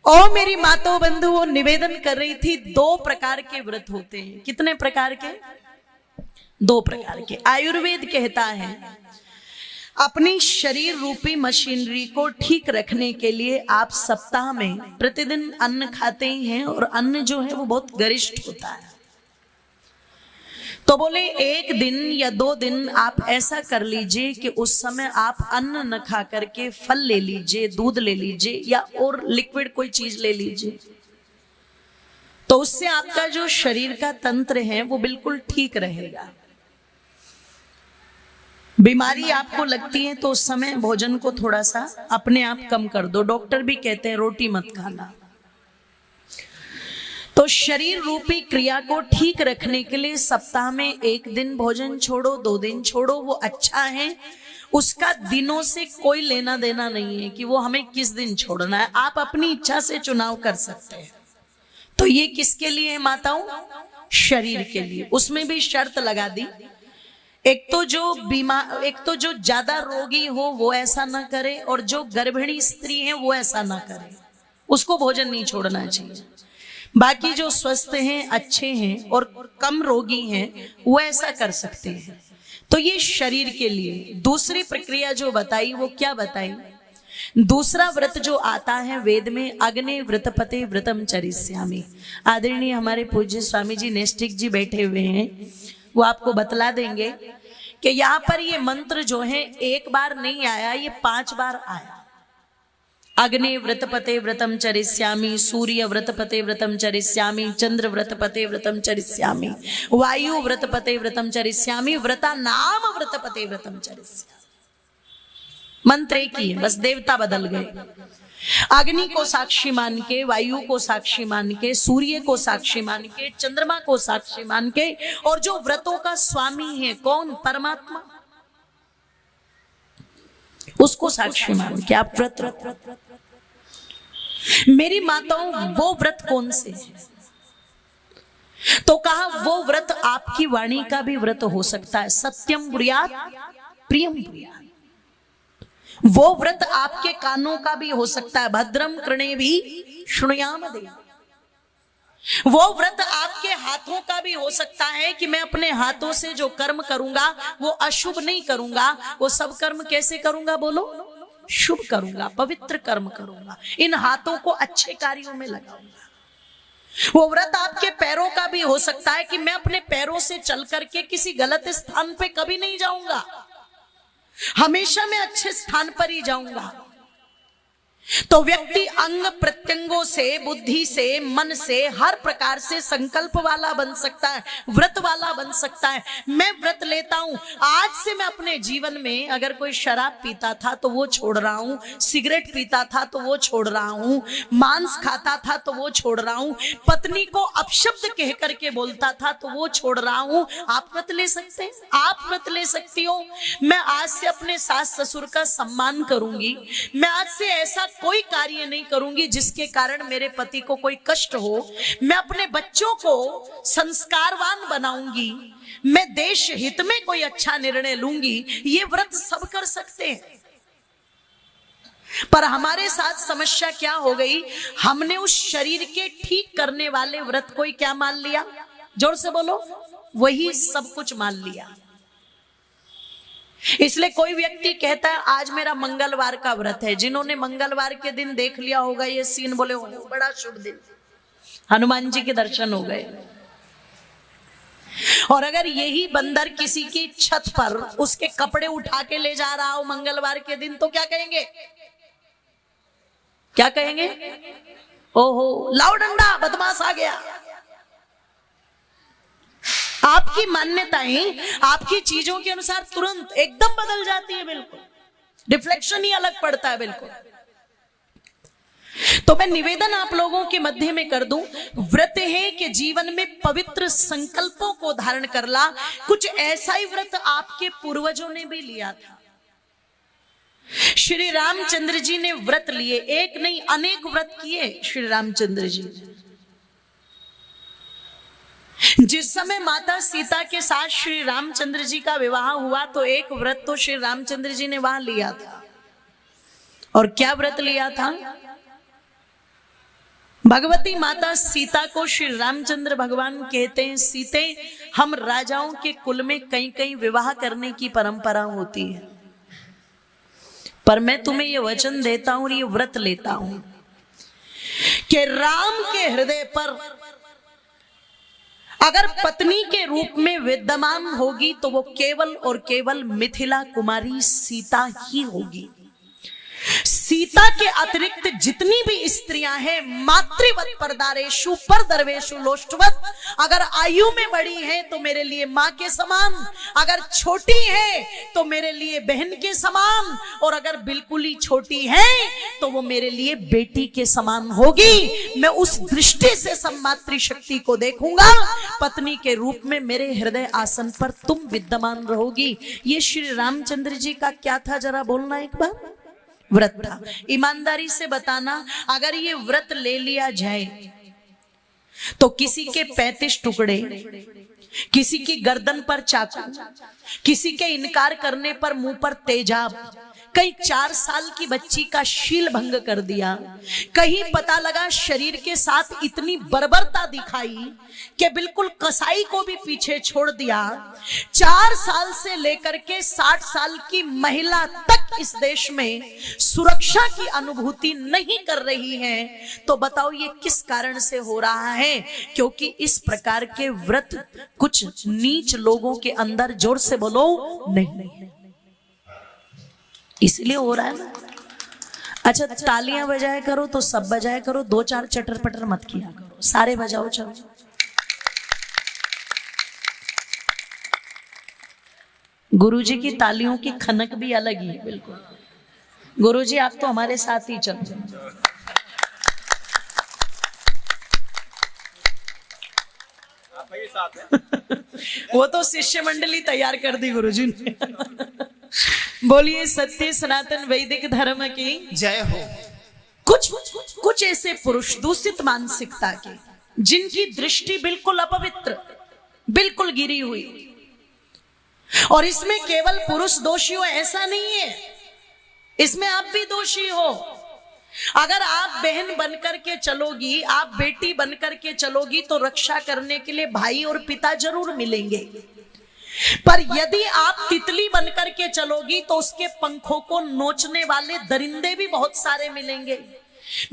और मेरी माताओं बंधुओं निवेदन कर रही थी, 2 प्रकार के व्रत होते हैं। कितने प्रकार के? 2 प्रकार के। आयुर्वेद कहता है अपनी शरीर रूपी मशीनरी को ठीक रखने के लिए आप सप्ताह में प्रतिदिन अन्न खाते ही हैं, और अन्न जो है वो बहुत गरिष्ठ होता है। तो बोले 1 दिन या 2 दिन आप ऐसा कर लीजिए कि उस समय आप अन्न न खा करके फल ले लीजिए, दूध ले लीजिए या और लिक्विड कोई चीज ले लीजिए। तो उससे आपका जो शरीर का तंत्र है वो बिल्कुल ठीक रहेगा। बीमारी आपको लगती है तो उस समय भोजन को थोड़ा सा अपने आप कम कर दो। डॉक्टर भी कहते हैं रोटी मत खाना। तो शरीर रूपी क्रिया को ठीक रखने के लिए सप्ताह में 1 दिन भोजन छोड़ो, 2 दिन छोड़ो, वो अच्छा है। उसका दिनों से कोई लेना देना नहीं है कि वो हमें किस दिन छोड़ना है। आप अपनी इच्छा से चुनाव कर सकते हैं। तो ये किसके लिए है माताओं? शरीर के लिए। उसमें भी शर्त लगा दी, एक तो जो ज्यादा रोगी हो वो ऐसा ना करे, और जो गर्भिणी स्त्री है वो ऐसा ना करे, उसको भोजन नहीं छोड़ना चाहिए। बाकी जो स्वस्थ हैं, अच्छे हैं और कम रोगी हैं वो ऐसा कर सकते हैं। तो ये शरीर के लिए। दूसरी प्रक्रिया जो बताई वो क्या बताई? दूसरा व्रत जो आता है वेद में, अग्नि व्रतपते व्रतम चरिष्यामि। आदरणीय हमारे पूज्य स्वामी जी नैष्ठिक जी बैठे हुए हैं, वो आपको बतला देंगे कि यहाँ पर ये मंत्र जो है 1 बार नहीं आया, ये 5 बार आया। अग्नि व्रतपते व्रतम चरिष्यामि, सूर्य व्रतपते व्रतम चरिष्यामि, चंद्र व्रतपते व्रतम चरिष्यामि, वायु व्रतपते व्रतम चरिष्यामि, व्रता नाम व्रतपते व्रतम चरिष्यामि। मंत्र एक ही है, बस देवता बदल गए। अग्नि को साक्षी मान के, वायु को साक्षी मान के, सूर्य को साक्षी मान के, चंद्रमा को साक्षी मान के, और जो व्रतों का स्वामी है कौन? परमात्मा, उसको साक्षी मान के आप व्रत। मेरी माताओं वो व्रत कौन से है? तो कहा वो व्रत आपकी वाणी का भी व्रत हो सकता है। सत्यम ब्रूयात् प्रियम ब्रूयात्। वो व्रत आपके कानों का भी हो सकता है। भद्रम कृणेभि शृणुयाम देवा। वो व्रत आपके हाथों का भी हो सकता है कि मैं अपने हाथों से जो कर्म करूंगा वो अशुभ नहीं करूंगा, वो सब कर्म कैसे करूंगा? बोलो, शुभ करूंगा, पवित्र कर्म करूंगा, इन हाथों को अच्छे कार्यों में लगाऊंगा। वो व्रत आपके पैरों का भी हो सकता है कि मैं अपने पैरों से चल करके किसी गलत स्थान पे कभी नहीं जाऊंगा, हमेशा मैं अच्छे स्थान पर ही जाऊंगा। तो व्यक्ति अंग प्रत्यंगों से, बुद्धि से, मन से, हर प्रकार से संकल्प वाला बन सकता है, व्रत वाला बन सकता है। मैं व्रत लेता हूं, आज से मैं अपने जीवन में अगर कोई शराब पीता था तो वो छोड़ रहा हूं, सिगरेट पीता था तो वो छोड़ रहा हूं, मांस खाता था तो वो छोड़ रहा हूं, पत्नी को अपशब्द कह करके बोलता था तो वो छोड़ रहा हूं। आप व्रत ले सकते हैं, आप व्रत ले सकती हो। मैं आज से अपने सास ससुर का सम्मान करूंगी, मैं आज से ऐसा कोई कार्य नहीं करूंगी जिसके कारण मेरे पति को कोई कष्ट हो, मैं अपने बच्चों को संस्कारवान बनाऊंगी, मैं देश हित में कोई अच्छा निर्णय लूंगी। ये व्रत सब कर सकते हैं। पर हमारे साथ समस्या क्या हो गई? हमने उस शरीर के ठीक करने वाले व्रत को ही क्या मान लिया? जोर से बोलो, वही सब कुछ मान लिया। इसलिए कोई व्यक्ति कहता है आज मेरा मंगलवार का व्रत है। जिन्होंने मंगलवार के दिन देख लिया होगा ये सीन, बोले हो बड़ा शुभ दिन, हनुमान जी के दर्शन हो गए। और अगर यही बंदर किसी की छत पर उसके कपड़े उठा के ले जा रहा हो मंगलवार के दिन, तो क्या कहेंगे? क्या कहेंगे? ओहो लाओ डंडा, बदमाश आ गया। आपकी मान्यताएं आपकी चीजों के अनुसार तुरंत एकदम बदल जाती है, बिल्कुल रिफ्लेक्शन ही अलग पड़ता है बिल्कुल। तो मैं निवेदन आप लोगों के मध्य में कर दूं, व्रत है कि जीवन में पवित्र संकल्पों को धारण कर ला। कुछ ऐसा ही व्रत आपके पूर्वजों ने भी लिया था। श्री रामचंद्र जी ने व्रत लिए, एक नहीं अनेक व्रत किए श्री रामचंद्र जी ने। जिस समय माता सीता के साथ श्री रामचंद्र जी का विवाह हुआ तो एक व्रत तो श्री रामचंद्र जी ने वहां लिया था। और क्या व्रत लिया था? भगवती माता सीता को श्री रामचंद्र भगवान कहते हैं, सीते हम राजाओं के कुल में कहीं कहीं विवाह करने की परंपरा होती है, पर मैं तुम्हें ये वचन देता हूं और ये व्रत लेता हूं कि राम के हृदय पर अगर पत्नी के रूप में विद्यमान होगी तो वो केवल और केवल मिथिला कुमारी सीता ही होगी। सीता के अतिरिक्त जितनी भी स्त्रियां हैं, मातृवत परदारेषु पर दरवेशु लोष्टवत, अगर आयु में बड़ी हैं तो मेरे लिए मां के समान, अगर छोटी है तो मेरे लिए बहन के समान, और अगर बिल्कुल ही छोटी है तो वो मेरे लिए बेटी के समान होगी। मैं उस दृष्टि से सब मातृशक्ति को देखूंगा। पत्नी के रूप में मेरे हृदय आसन पर तुम विद्यमान रहोगी। ये श्री रामचंद्र जी का क्या था, जरा बोलना एक बार। व्रत था। ईमानदारी से बताना, अगर ये व्रत ले लिया जाए तो किसी के 35 टुकड़े, किसी की गर्दन पर चाकू, किसी के इनकार करने पर मुंह पर तेजाब, कहीं 4 साल की बच्ची का शील भंग कर दिया, कहीं पता लगा शरीर के साथ इतनी बर्बरता दिखाई कि बिल्कुल कसाई को भी पीछे छोड़ दिया। 4 साल से लेकर के 60 साल की महिला तक इस देश में सुरक्षा की अनुभूति नहीं कर रही है, तो बताओ ये किस कारण से हो रहा है? क्योंकि इस प्रकार के व्रत कुछ नीच लोगों के अंदर, जोर से बोलो, नहीं है, इसलिए हो रहा है ना। अच्छा, तालियां बजाया करो तो सब बजाया करो, 2-4 चटर पटर मत किया करो, सारे बजाओ। चलो, गुरुजी की तालियों की खनक भी अलग ही है, बिल्कुल। गुरुजी आप तो हमारे साथ ही चल वो तो शिष्य मंडली तैयार कर दी गुरुजी ने। बोलिए सत्य सनातन वैदिक धर्म की जय हो। कुछ ऐसे पुरुष दूषित मानसिकता के, जिनकी दृष्टि बिल्कुल अपवित्र, बिल्कुल गिरी हुई, और इसमें केवल पुरुष दोषी हो ऐसा नहीं है, इसमें आप भी दोषी हो। अगर आप बहन बनकर के चलोगी, आप बेटी बनकर के चलोगी, तो रक्षा करने के लिए भाई और पिता जरूर मिलेंगे, पर यदि आप तितली बनकर के चलोगी तो उसके पंखों को नोचने वाले दरिंदे भी बहुत सारे मिलेंगे।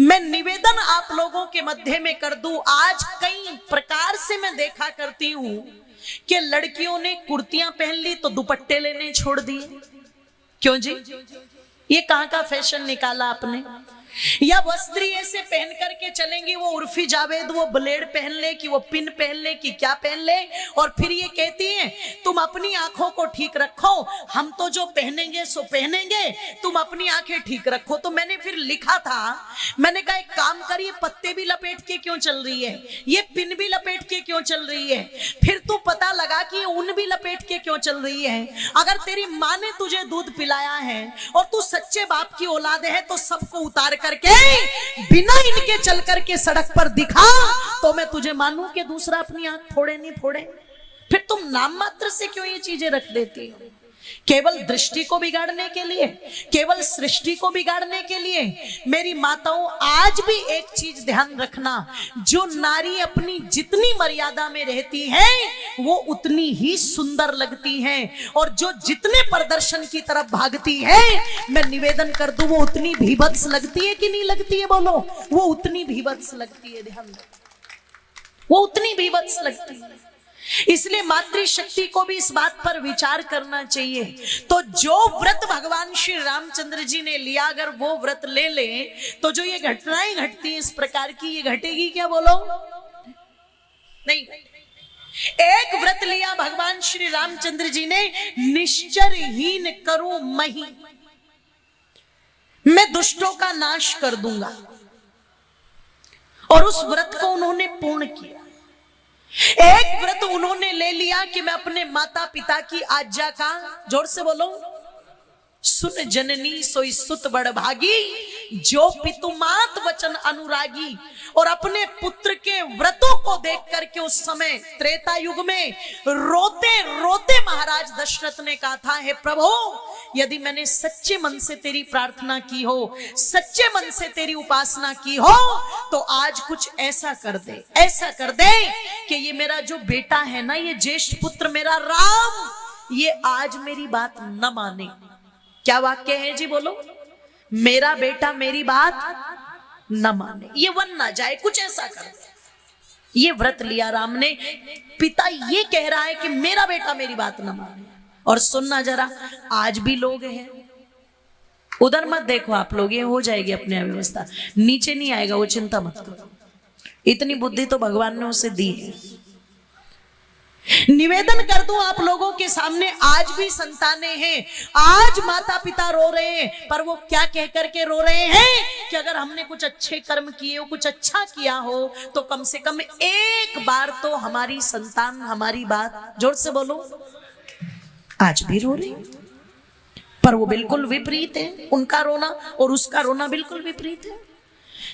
मैं निवेदन आप लोगों के मध्य में कर दूं, आज कई प्रकार से मैं देखा करती हूं कि लड़कियों ने कुर्तियां पहन ली तो दुपट्टे लेने छोड़ दिए। क्यों जी? ये कहां का फैशन निकाला आपने? या वस्त्र ऐसे पहन करके चलेंगी, वो उर्फी जावेद, वो ब्लेड पहन ले कि वो पिन पहन ले कि क्या पहन ले, और फिर ये कहती हैं तुम अपनी आंखों को ठीक रखो, हम तो जो पहनेंगे सो पहनेंगे, तुम अपनी आंखें ठीक रखो। तो मैंने फिर लिखा था, मैंने कहा एक काम करिए, पत्ते भी लपेट के क्यों चल रही है, ये पिन भी लपेट के क्यों चल रही है, फिर तो पता लगा कि ये ऊन भी लपेट के क्यों चल रही है। अगर तेरी माँ ने तुझे दूध पिलाया है और तू सच्चे बाप की औलाद है तो सबको उतार करके बिना इनके चल करके सड़क पर दिखा, तो मैं तुझे मानूं कि दूसरा अपनी आंख फोड़े नहीं फोड़े। फिर तुम नाम मात्र से क्यों ये चीजें रख देती हो? केवल दृष्टि को बिगाड़ने के लिए, केवल सृष्टि को बिगाड़ने के लिए। मेरी माताओं, आज भी एक चीज ध्यान रखना, जो नारी अपनी जितनी मर्यादा में रहती है वो उतनी ही सुंदर लगती है, और जो जितने प्रदर्शन की तरफ भागती है, मैं निवेदन कर दूं, वो उतनी भीभत्स लगती है कि नहीं लगती है? बोलो, वो उतनी भीभत्स लगती है। ध्यान दो, वो उतनी भीभत्स लगती है। इसलिए मातृशक्ति को भी इस बात पर विचार करना चाहिए। तो जो व्रत भगवान श्री रामचंद्र जी ने लिया, अगर वो व्रत ले ले तो जो ये घटनाएं घटती हैं इस प्रकार की, ये घटेगी क्या? बोलो, नहीं। एक व्रत लिया भगवान श्री रामचंद्र जी ने, निश्चरहीन करूं मही, मैं दुष्टों का नाश कर दूंगा, और उस व्रत को उन्होंने पूर्ण किया। एक व्रत उन्होंने ले लिया कि मैं अपने माता पिता की आज्ञा का, जोर से बोलो, सुन जननी सोई सुत बड़ भागी, जो पितुमात वचन अनुरागी, और अपने पुत्र के व्रतों को देख करके उस समय त्रेता युग में रोते रोते महाराज दशरथ ने कहा था, हे प्रभु, यदि मैंने सच्चे मन से तेरी प्रार्थना की हो, सच्चे मन से तेरी उपासना की हो, तो आज कुछ ऐसा कर दे, ऐसा कर दे कि ये मेरा जो बेटा है ना, ये ज्येष्ठ पुत्र मेरा राम, ये आज मेरी बात न माने। क्या वाक्य है जी, बोलो, मेरा बेटा मेरी बात न माने, ये वन ना जाए, कुछ ऐसा कर दे। ये व्रत लिया राम ने। पिता ये कह रहा है कि मेरा बेटा मेरी बात न माने। और सुनना जरा, आज भी लोग हैं, उधर मत देखो आप लोग, ये हो जाएगी अपने अव्यवस्था, नीचे नहीं आएगा वो, चिंता मत करो, इतनी बुद्धि तो भगवान ने उसे दी है। निवेदन कर दूं आप लोगों के सामने, आज भी संतानें हैं, आज माता पिता रो रहे हैं, पर वो क्या कह करके रो रहे हैं कि अगर हमने कुछ अच्छे कर्म किए हो, कुछ अच्छा किया हो, तो कम से कम एक बार तो हमारी संतान हमारी बात, जोर से बोलो, आज भी रो रही, पर वो बिल्कुल विपरीत है, उनका रोना और उसका रोना बिल्कुल विपरीत है।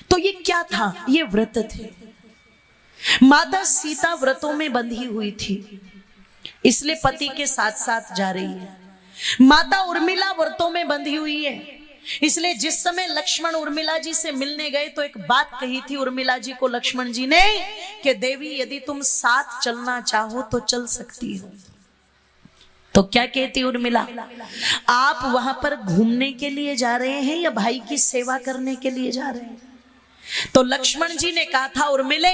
तो ये क्या था? ये व्रत थे। माता सीता व्रतों में बंधी हुई थी, इसलिए पति के साथ साथ जा रही है। माता उर्मिला व्रतों में बंधी हुई है, इसलिए जिस समय लक्ष्मण उर्मिला जी से मिलने गए तो एक बात कही थी उर्मिला जी को लक्ष्मण जी ने कि देवी, यदि तुम साथ चलना चाहो तो चल सकती हो। तो क्या कहती उर्मिला, आप वहां पर घूमने के लिए जा रहे हैं या भाई की सेवा करने के लिए जा रहे हैं? तो लक्ष्मण जी ने कहा था, उर्मिले,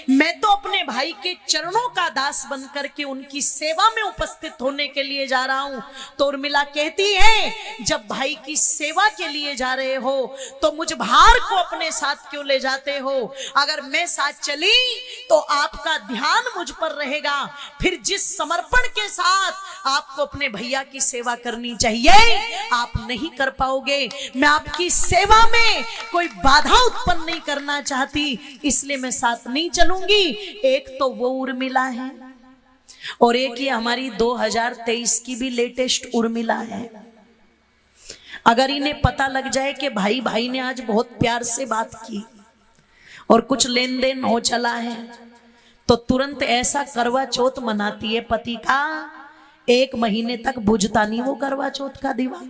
मैं तो अपने भाई के चरणों का दास बनकर के उनकी सेवा में उपस्थित होने के लिए जा रहा हूं। तो उर्मिला कहती है, जब भाई की सेवा के लिए जा रहे हो तो मुझ भार को अपने साथ क्यों ले जाते हो? अगर मैं साथ चली तो आपका ध्यान मुझ पर रहेगा, फिर जिस समर्पण के साथ आपको अपने भैया की सेवा करनी चाहिए आप नहीं कर पाओगे। मैं आपकी सेवा में कोई बाधा उत्पन्न नहीं करना चाहती, इसलिए मैं साथ नहीं चलूंगी। एक तो वो उर्मिला है और एक ये हमारी 2023 की भी लेटेस्ट उर्मिला है। अगर इन्हें पता लग जाए कि भाई भाई ने आज बहुत प्यार से बात की और कुछ लेन देन हो चला है, तो तुरंत ऐसा करवा चौथ मनाती है, पति का 1 महीने तक बुझता नहीं वो करवा चौथ का दीवा।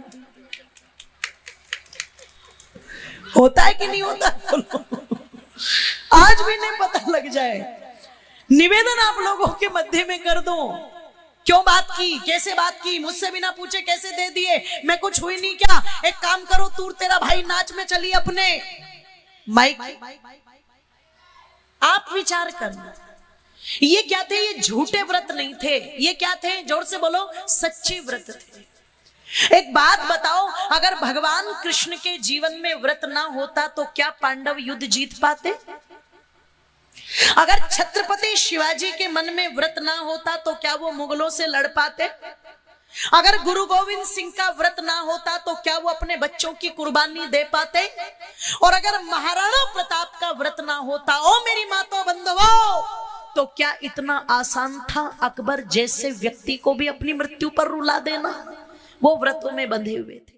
होता है कि नहीं होता? आज भी नहीं पता लग जाए। निवेदन आप लोगों के मध्य में कर दो, क्यों बात की, कैसे बात की, मुझसे बिना पूछे कैसे दे दिए, मैं कुछ हुई नहीं क्या? एक काम करो, तू तेरा भाई नाच में चली अपने माइक। आप विचार करना, ये क्या थे? ये झूठे व्रत नहीं थे, ये क्या थे? जोर से बोलो, सच्चे व्रत थे। एक बात बताओ, अगर भगवान कृष्ण के जीवन में व्रत ना होता तो क्या पांडव युद्ध जीत पाते? अगर छत्रपति शिवाजी के मन में व्रत ना होता तो क्या वो मुगलों से लड़ पाते? अगर गुरु गोविंद सिंह का व्रत ना होता तो क्या वो अपने बच्चों की कुर्बानी दे पाते? और अगर महाराणा प्रताप का व्रत ना होता, ओ मेरी माता बंधुओं, तो क्या इतना आसान था अकबर जैसे व्यक्ति को भी अपनी मृत्यु पर रुला देना? वो व्रतों में बंधे हुए थे।